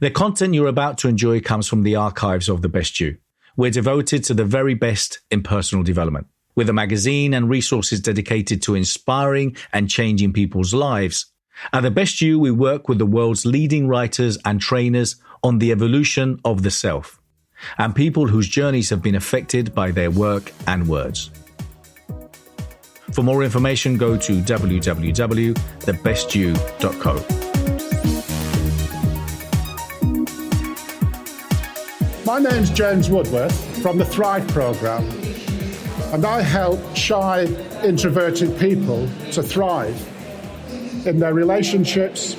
The content you're about to enjoy comes from the archives of The Best You. We're devoted to the very best in personal development. With a magazine and resources dedicated to inspiring and changing people's lives, at The Best You, we work with the world's leading writers and trainers on the evolution of the self, and people whose journeys have been affected by their work and words. For more information, go to www.thebestyou.co. My name's James Woodworth from the Thrive programme, and I help shy, introverted people to thrive in their relationships,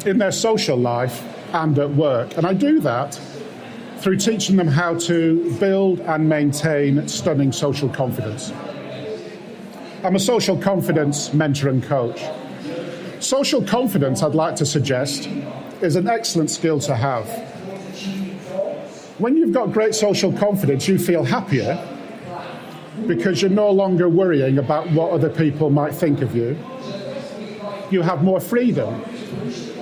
in their social life, and at work. And I do that through teaching them how to build and maintain stunning social confidence. I'm a social confidence mentor and coach. Social confidence, I'd like to suggest, is an excellent skill to have. When you've got great social confidence, you feel happier because you're no longer worrying about what other people might think of you. You have more freedom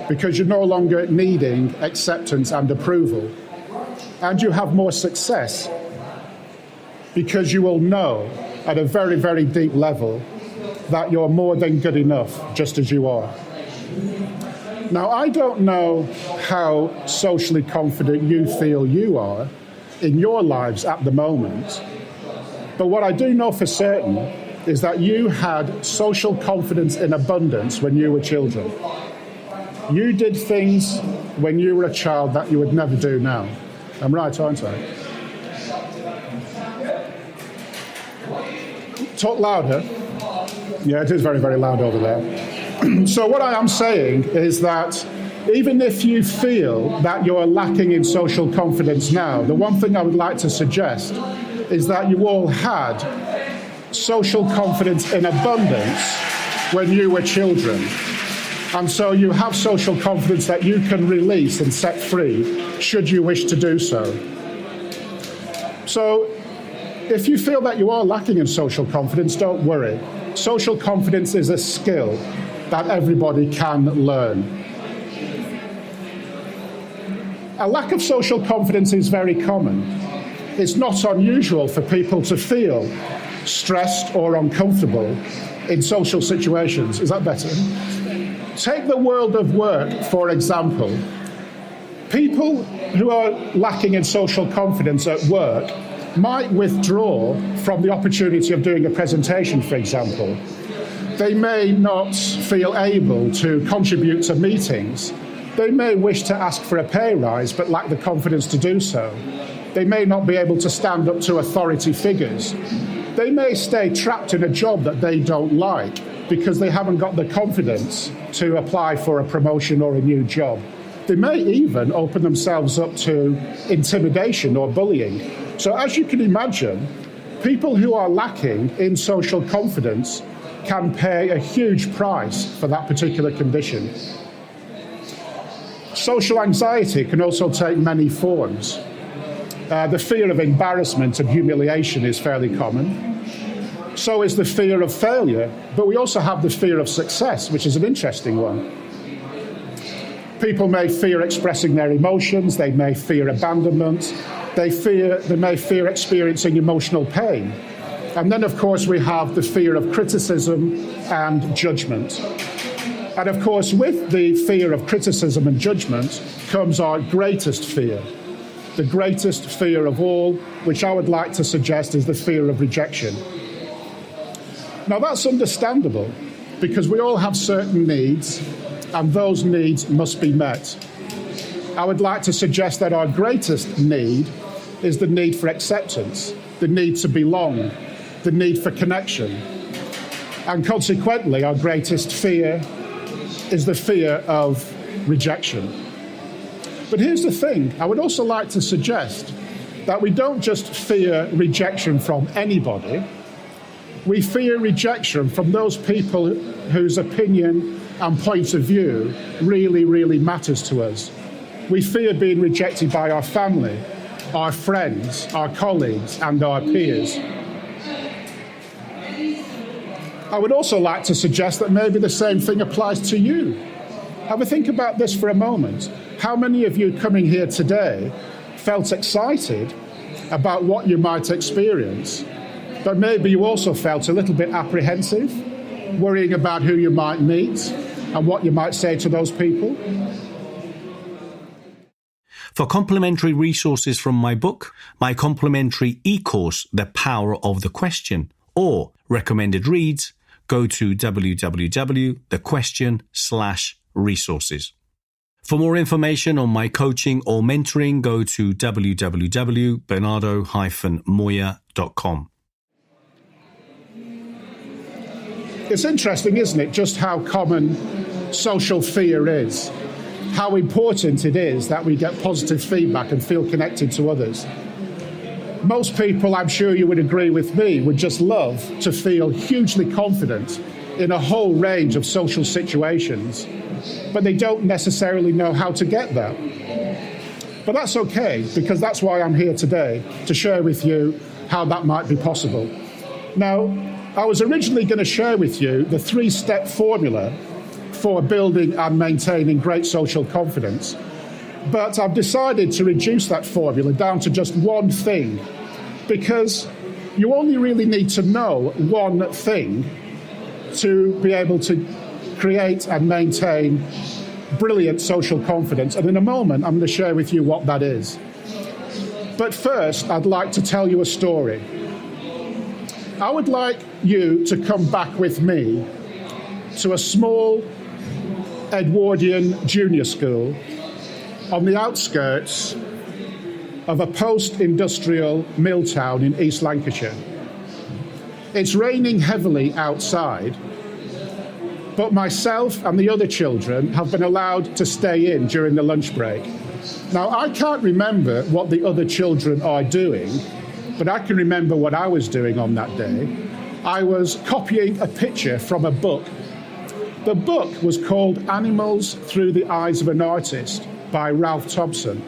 because you're no longer needing acceptance and approval. And you have more success because you will know at a very, very deep level that you're more than good enough just as you are. Now, I don't know how socially confident you feel you are in your lives at the moment, but what I do know for certain is that you had social confidence in abundance when you were children. You did things when you were a child that you would never do now. I'm right, aren't I? Talk louder. Yeah, it is very, very loud over there. So what I am saying is that even if you feel that you're lacking in social confidence now, the one thing I would like to suggest is that you all had social confidence in abundance when you were children. And so you have social confidence that you can release and set free should you wish to do so. So if you feel that you are lacking in social confidence, don't worry. Social confidence is a skill that everybody can learn. A lack of social confidence is very common. It's not unusual for people to feel stressed or uncomfortable in social situations. Is that better? Take the world of work, for example. People who are lacking in social confidence at work might withdraw from the opportunity of doing a presentation, for example. They may not feel able to contribute to meetings. They may wish to ask for a pay rise but lack the confidence to do so. They may not be able to stand up to authority figures. They may stay trapped in a job that they don't like because they haven't got the confidence to apply for a promotion or a new job. They may even open themselves up to intimidation or bullying. So as you can imagine, people who are lacking in social confidence can pay a huge price for that particular condition. Social anxiety can also take many forms. The fear of embarrassment and humiliation is fairly common. So is the fear of failure, but we also have the fear of success, which is an interesting one. People may fear expressing their emotions, they may fear abandonment, they may fear experiencing emotional pain. And then, of course, we have the fear of criticism and judgment. And, of course, with the fear of criticism and judgment comes our greatest fear. The greatest fear of all, which I would like to suggest is the fear of rejection. Now, that's understandable because we all have certain needs, and those needs must be met. I would like to suggest that our greatest need is the need for acceptance, the need to belong, the need for connection. And consequently, our greatest fear is the fear of rejection. But here's the thing, I would also like to suggest that we don't just fear rejection from anybody, we fear rejection from those people whose opinion and point of view really, really matters to us. We fear being rejected by our family, our friends, our colleagues, and our peers. I would also like to suggest that maybe the same thing applies to you. Have a think about this for a moment. How many of you coming here today felt excited about what you might experience, but maybe you also felt a little bit apprehensive, worrying about who you might meet and what you might say to those people? For complementary resources from my book, my complementary e-course, The Power of the Question, or recommended reads, go to www.thequestion/resources. For more information on my coaching or mentoring, go to www.bernardo-moya.com. It's interesting, isn't it, just how common social fear is, how important it is that we get positive feedback and feel connected to others. Most people, I'm sure you would agree with me, would just love to feel hugely confident in a whole range of social situations, but they don't necessarily know how to get there. But that's okay, because that's why I'm here today, to share with you how that might be possible. Now, I was originally going to share with you the 3-step formula for building and maintaining great social confidence, but I've decided to reduce that formula down to just one thing, because you only really need to know one thing to be able to create and maintain brilliant social confidence. And in a moment, I'm going to share with you what that is. But first, I'd like to tell you a story. I would like you to come back with me to a small Edwardian junior school on the outskirts of a post-industrial mill town in East Lancashire. It's raining heavily outside, but myself and the other children have been allowed to stay in during the lunch break. Now, I can't remember what the other children are doing, but I can remember what I was doing on that day. I was copying a picture from a book. The book was called Animals Through the Eyes of an Artist by Ralph Thompson.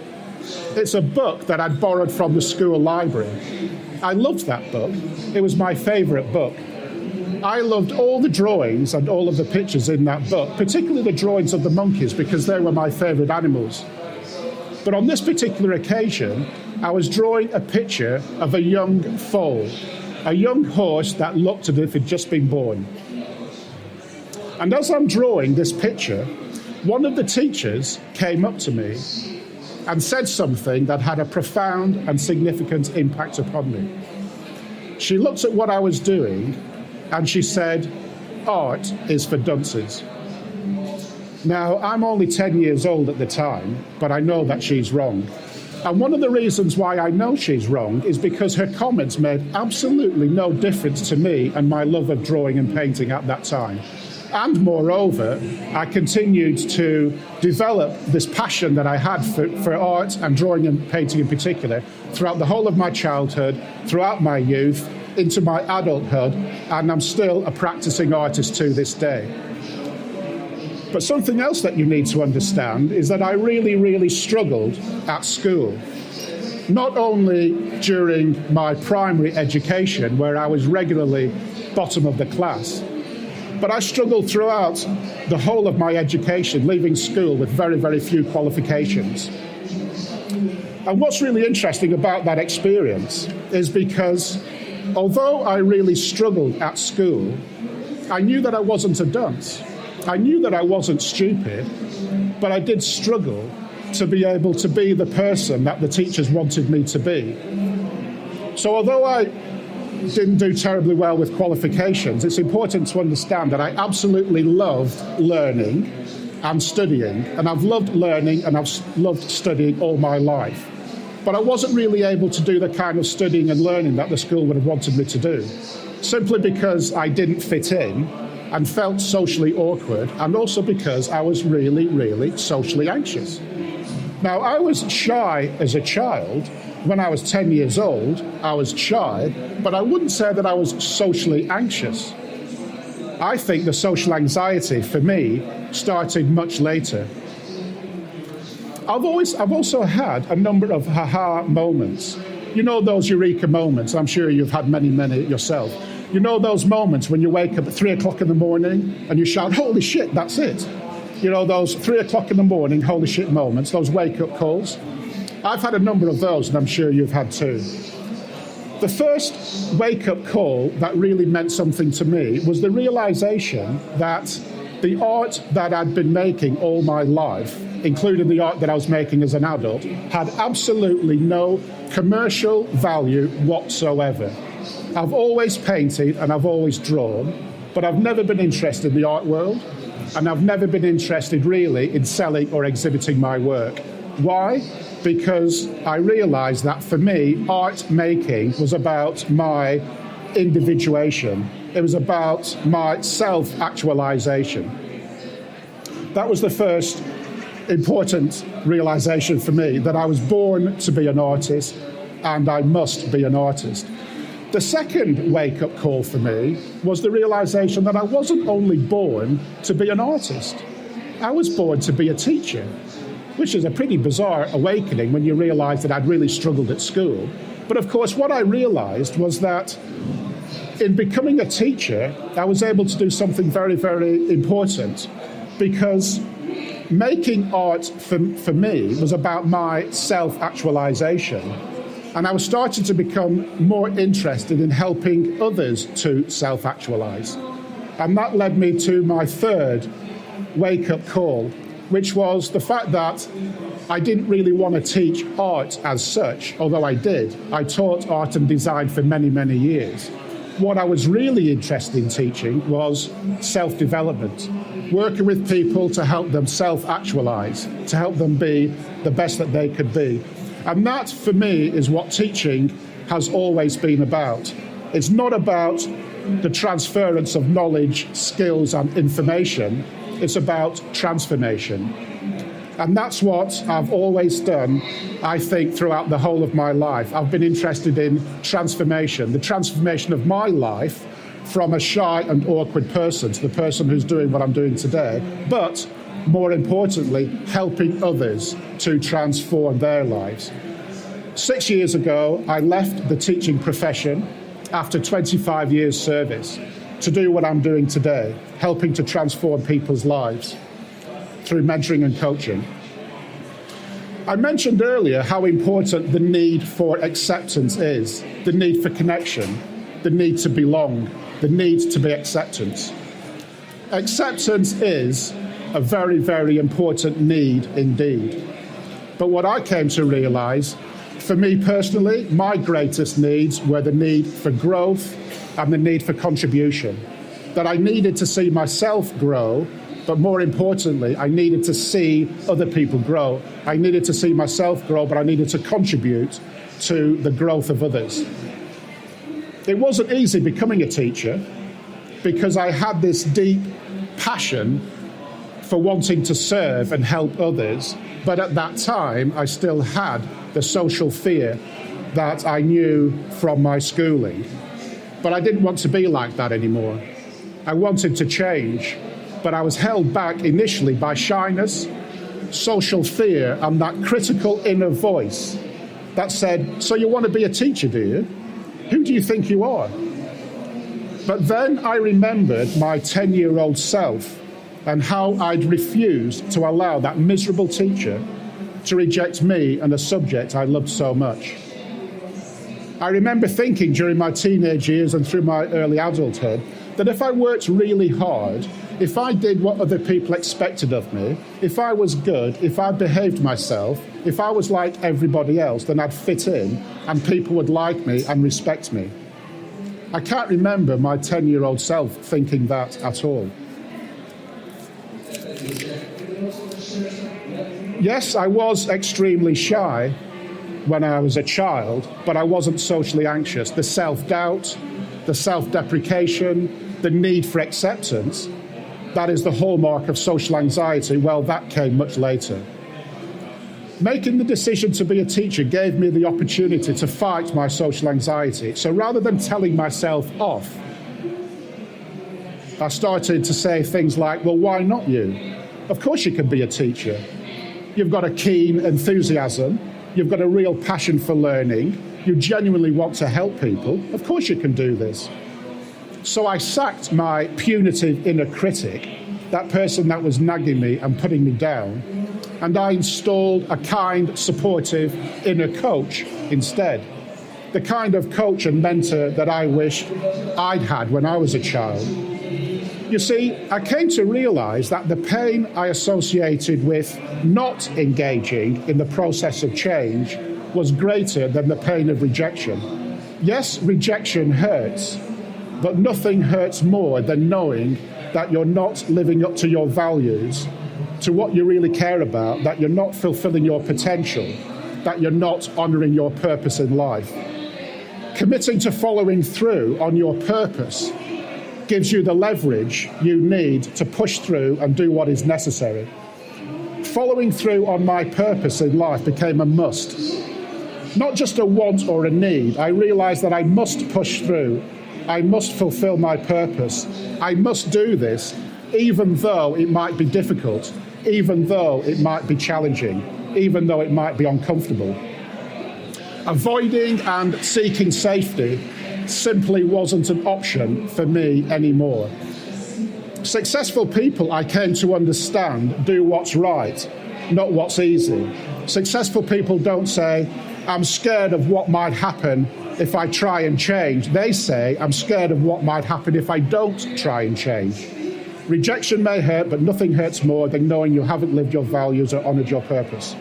It's a book that I'd borrowed from the school library. I loved that book. It was my favourite book. I loved all the drawings and all of the pictures in that book, particularly the drawings of the monkeys, because they were my favourite animals. But on this particular occasion, I was drawing a picture of a young foal, a young horse that looked as if it had just been born. And as I'm drawing this picture, one of the teachers came up to me and said something that had a profound and significant impact upon me. She looked at what I was doing and she said, "Art is for dunces." Now, I'm only 10 years old at the time, but I know that she's wrong. And one of the reasons why I know she's wrong is because her comments made absolutely no difference to me and my love of drawing and painting at that time. And moreover, I continued to develop this passion that I had for art and drawing and painting in particular throughout the whole of my childhood, throughout my youth, into my adulthood, and I'm still a practicing artist to this day. But something else that you need to understand is that I really, really struggled at school. Not only during my primary education, where I was regularly bottom of the class, but I struggled throughout the whole of my education, leaving school with very, very few qualifications. And what's really interesting about that experience is because although I really struggled at school, I knew that I wasn't a dunce. I knew that I wasn't stupid, but I did struggle to be able to be the person that the teachers wanted me to be. So although I didn't do terribly well with qualifications, it's important to understand that I absolutely loved learning and studying, and I've loved learning and I've loved studying all my life. But I wasn't really able to do the kind of studying and learning that the school would have wanted me to do, simply because I didn't fit in and felt socially awkward, and also because I was really, really socially anxious. Now, I was shy as a child. When I was 10 years old, I was shy, but I wouldn't say that I was socially anxious. I think the social anxiety for me started much later. I've also had a number of ha-ha moments. You know those eureka moments. I'm sure you've had many, many yourself. You know those moments when you wake up at 3 o'clock in the morning and you shout, "Holy shit, that's it." You know, those 3 o'clock in the morning, holy shit moments, those wake-up calls. I've had a number of those, and I'm sure you've had too. The first wake-up call that really meant something to me was the realization that the art that I'd been making all my life, including the art that I was making as an adult, had absolutely no commercial value whatsoever. I've always painted and I've always drawn, but I've never been interested in the art world, and I've never been interested really in selling or exhibiting my work. Why? Because I realized that for me, art making was about my individuation. It was about my self-actualization. That was the first important realization for me, that I was born to be an artist and I must be an artist. The second wake-up call for me was the realization that I wasn't only born to be an artist, I was born to be a teacher, which is a pretty bizarre awakening when you realize that I'd really struggled at school. But of course, what I realized was that in becoming a teacher, I was able to do something very, very important, because making art for me was about my self-actualization. And I was starting to become more interested in helping others to self-actualize. And that led me to my third wake-up call, which was the fact that I didn't really want to teach art as such, although I did. I taught art and design for many, many years. What I was really interested in teaching was self-development, working with people to help them self-actualize, to help them be the best that they could be. And that, for me, is what teaching has always been about. It's not about the transference of knowledge, skills, and information. It's about transformation. And that's what I've always done, I think, throughout the whole of my life. I've been interested in transformation, the transformation of my life from a shy and awkward person to the person who's doing what I'm doing today, but more importantly, helping others to transform their lives. 6 years ago, I left the teaching profession after 25 years service to do what I'm doing today, helping to transform people's lives through mentoring and coaching. I mentioned earlier how important the need for acceptance is, the need for connection, the need to belong, the need to be acceptance. Acceptance is a very, very important need indeed. But what I came to realize, for me personally, my greatest needs were the need for growth and the need for contribution. That I needed to see myself grow, but more importantly, I needed to see other people grow. I needed to see myself grow, but I needed to contribute to the growth of others. It wasn't easy becoming a teacher, because I had this deep passion for wanting to serve and help others, but at that time I still had the social fear that I knew from my schooling. But I didn't want to be like that anymore. I wanted to change, but I was held back initially by shyness, social fear, and that critical inner voice that said, "So you want to be a teacher, do you? Who do you think you are?" But then I remembered my 10-year-old self and how I'd refused to allow that miserable teacher to reject me and a subject I loved so much. I remember thinking during my teenage years and through my early adulthood that if I worked really hard, if I did what other people expected of me, if I was good, if I behaved myself, if I was like everybody else, then I'd fit in and people would like me and respect me. I can't remember my 10-year-old self thinking that at all. Yes, I was extremely shy when I was a child, but I wasn't socially anxious. The self-doubt, the self-deprecation, the need for acceptance, that is the hallmark of social anxiety. Well, that came much later. Making the decision to be a teacher gave me the opportunity to fight my social anxiety. So rather than telling myself off, I started to say things like, well, why not you? Of course you can be a teacher. You've got a keen enthusiasm. You've got a real passion for learning. You genuinely want to help people. Of course you can do this. So I sacked my punitive inner critic that person that was nagging me and putting me down, and I installed a kind, supportive inner coach instead. The kind of coach and mentor that I wished I'd had when I was a child. You see, I came to realize that the pain I associated with not engaging in the process of change was greater than the pain of rejection. Yes, rejection hurts, but nothing hurts more than knowing that you're not living up to your values, to what you really care about, that you're not fulfilling your potential, that you're not honoring your purpose in life. Committing to following through on your purpose gives you the leverage you need to push through and do what is necessary. Following through on my purpose in life became a must. Not just a want or a need. I realized that I must push through. I must fulfill my purpose. I must do this, even though it might be difficult, even though it might be challenging, even though it might be uncomfortable. Avoiding and seeking safety simply wasn't an option for me anymore. Successful people, I came to understand, do what's right, not what's easy. Successful people don't say, I'm scared of what might happen if I try and change. They say, I'm scared of what might happen if I don't try and change. Rejection may hurt, but nothing hurts more than knowing you haven't lived your values or honored your purpose.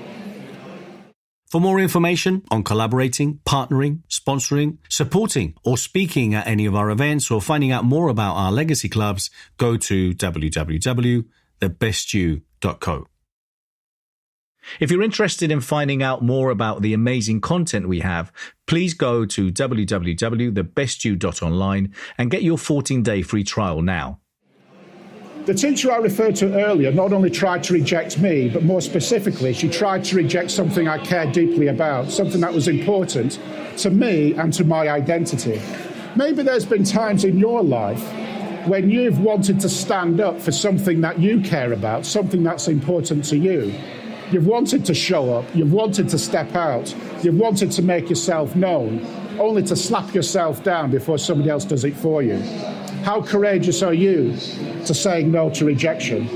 For more information on collaborating, partnering, sponsoring, supporting, or speaking at any of our events, or finding out more about our legacy clubs, go to www.thebestyou.co. If you're interested in finding out more about the amazing content we have, please go to www.thebestyou.online and get your 14-day free trial now. The teacher I referred to earlier not only tried to reject me, but more specifically, she tried to reject something I cared deeply about, something that was important to me and to my identity. Maybe there's been times in your life when you've wanted to stand up for something that you care about, something that's important to you. You've wanted to show up, you've wanted to step out, you've wanted to make yourself known, only to slap yourself down before somebody else does it for you. How courageous are you to saying no to rejection?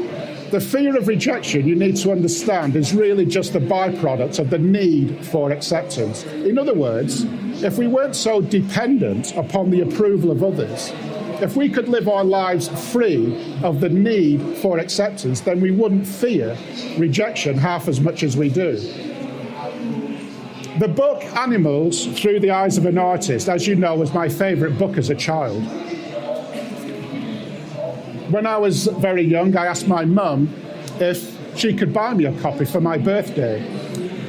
The fear of rejection, you need to understand, is really just the byproduct of the need for acceptance. In other words, if we weren't so dependent upon the approval of others, if we could live our lives free of the need for acceptance, then we wouldn't fear rejection half as much as we do. The book Animals Through the Eyes of an Artist, as you know, was my favourite book as a child. When I was very young, I asked my mum if she could buy me a copy for my birthday.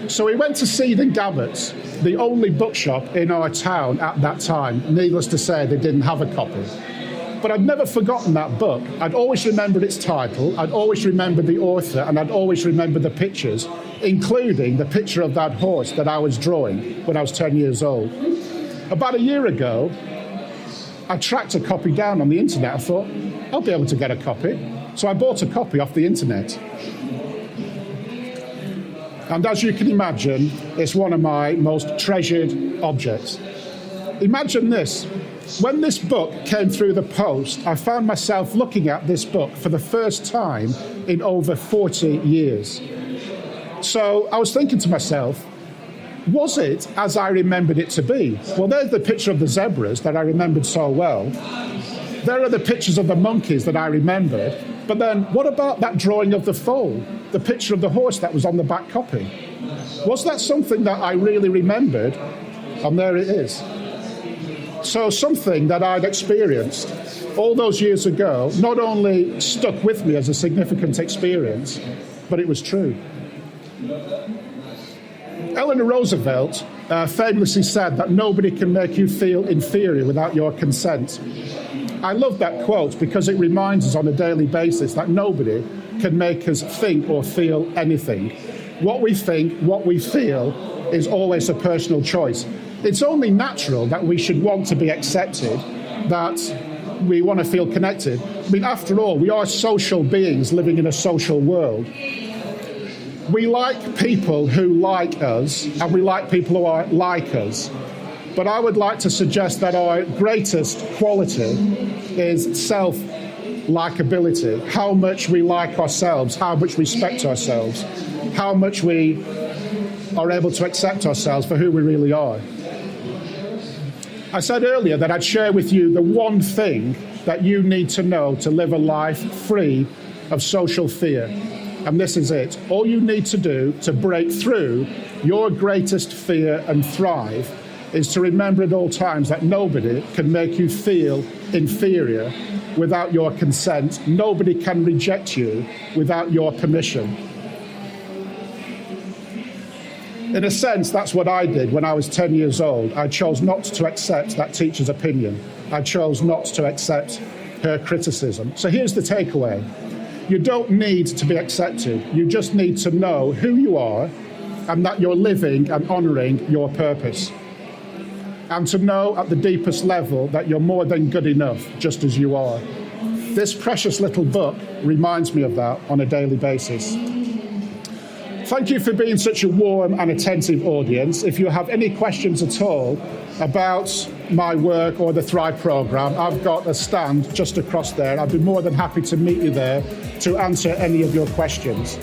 So we went to Seed and Gabbart's, the only bookshop in our town at that time. Needless to say, they didn't have a copy. But I'd never forgotten that book. I'd always remembered its title, I'd always remembered the author, and I'd always remembered the pictures, including the picture of that horse that I was drawing when I was 10 years old. About a year ago, I tracked a copy down on the internet. I thought, I'll be able to get a copy. So I bought a copy off the internet. And as you can imagine, it's one of my most treasured objects. Imagine this. When this book came through the post, I found myself looking at this book for the first time in over 40 years. So I was thinking to myself, was it as I remembered it to be? Well, there's the picture of the zebras that I remembered so well. There are the pictures of the monkeys that I remembered. But then what about that drawing of the foal, the picture of the horse that was on the back copy? Was that something that I really remembered? And there it is. So something that I'd experienced all those years ago not only stuck with me as a significant experience, but it was true. Eleanor Roosevelt famously said that nobody can make you feel inferior without your consent. I love that quote because it reminds us on a daily basis that nobody can make us think or feel anything. What we think, what we feel, is always a personal choice. It's only natural that we should want to be accepted, that we want to feel connected. I mean, after all, we are social beings living in a social world. We like people who like us, and we like people who are like us. But I would like to suggest that our greatest quality is likability, how much we like ourselves, how much we respect ourselves, how much we are able to accept ourselves for who we really are. I said earlier that I'd share with you the one thing that you need to know to live a life free of social fear. And this is it. All you need to do to break through your greatest fear and thrive is to remember at all times that nobody can make you feel inferior without your consent. Nobody can reject you without your permission. In a sense, that's what I did when I was 10 years old. I chose not to accept that teacher's opinion. I chose not to accept her criticism. So here's the takeaway. You don't need to be accepted. You just need to know who you are and that you're living and honouring your purpose. And to know at the deepest level that you're more than good enough just as you are. This precious little book reminds me of that on a daily basis. Thank you for being such a warm and attentive audience. If you have any questions at all about my work or the Thrive programme, I've got a stand just across there. I'd be more than happy to meet you there to answer any of your questions.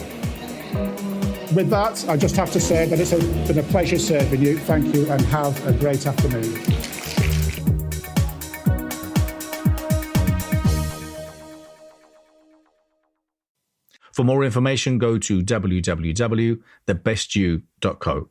With that, I just have to say that it's been a pleasure serving you. Thank you and have a great afternoon. For more information, go to www.thebestyou.co.